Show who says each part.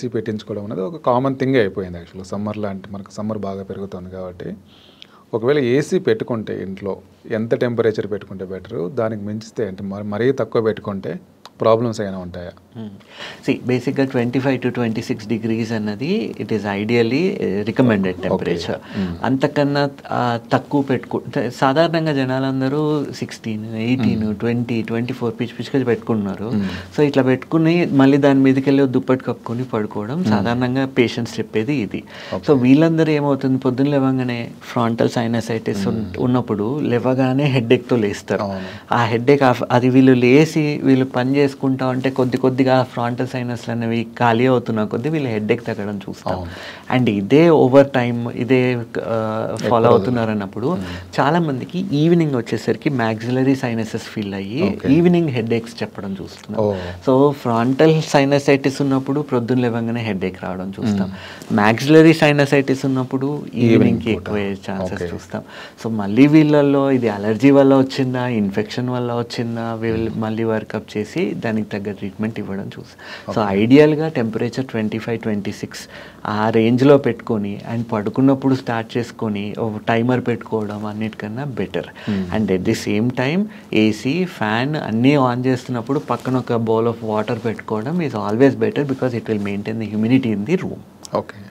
Speaker 1: AC పెట్టించుకోవడం అనేది ఒక common థింగే అయిపోయింది యాక్చువల్గా. సమ్మర్లో అంటే మనకు సమ్మర్ బాగా పెరుగుతుంది కాబట్టి ఒకవేళ ఏసీ పెట్టుకుంటే ఇంట్లో ఎంత టెంపరేచర్ పెట్టుకుంటే బెటరు, దానికి మించితే అంటే మరీ తక్కువ పెట్టుకుంటే ప్రాబ్లమ్స్ ఏమైనా ఉంటాయా?
Speaker 2: బేసిక్గా 25 to 26 degrees అన్నది it is ideally recommended temperature. అంతకన్నా తక్కువ పెట్టుకుంటే సాధారణంగా జనాలందరూ 16, 18, 20, 24 పిచ్చిగా పెట్టుకుంటున్నారు. సో ఇట్లా పెట్టుకుని మళ్ళీ దాని మీదకి వెళ్ళి దుప్పటి కప్పుకొని పడుకోవడం సాధారణంగా పేషెంట్స్ చెప్పేది ఇది. సో వీళ్ళందరూ ఏమవుతుంది, పొద్దున్న లేవగానే ఫ్రాంటల్ సైనసైటిస్ ఉన్నప్పుడు లేవగానే హెడ్ఏక్తో లేస్తారు. ఆ హెడ్ఏక్ అది వీళ్ళు లేచి వీళ్ళు పని చేసుకుంటా ఉంటే కొద్దిగా ఫ్రాంటల్ సైనస్లు అనేవి ఖాళీ అవుతున్న కొద్దీ వీళ్ళు హెడ్ఏక్ తగ్గడం చూస్తాం. అండ్ ఇదే ఓవర్ టైమ్ ఇదే ఫాలో అవుతున్నారు అన్నప్పుడు చాలా మందికి ఈవినింగ్ వచ్చేసరికి మ్యాక్సిలరీ సైనసెస్ ఫీల్ అయ్యి ఈవినింగ్ హెడ్ఏక్స్ చెప్పడం చూస్తున్నాం. సో ఫ్రాంటల్ సైనసైటిస్ ఉన్నప్పుడు ప్రొద్దున లేవగానే హెడ్ఏక్ రావడం చూస్తాం. మ్యాక్సిలరీ సైనసైటిస్ ఉన్నప్పుడు ఈవినింగ్కి ఎక్కువ ఛాన్సెస్ చూస్తాం. సో మళ్ళీ వీళ్ళల్లో ఇది అలర్జీ వల్ల వచ్చిందా, ఇన్ఫెక్షన్ వల్ల వచ్చిందా, వీళ్ళు మళ్ళీ వర్కప్ చేసి దానికి తగ్గ ట్రీట్మెంట్ ఇవ్వడం చూస్తాం. సో ఐడియల్గా టెంపరేచర్ 25, 26 ఆ రేంజ్లో పెట్టుకొని అండ్ పడుకున్నప్పుడు స్టార్ట్ చేసుకొని టైమర్ పెట్టుకోవడం అన్నిటికన్నా better. And at the same time AC fan అన్నీ ఆన్ చేస్తున్నప్పుడు పక్కన ఒక బౌల్ ఆఫ్ వాటర్ పెట్టుకోవడం is always better because it will maintain the humidity in the room.
Speaker 1: Okay.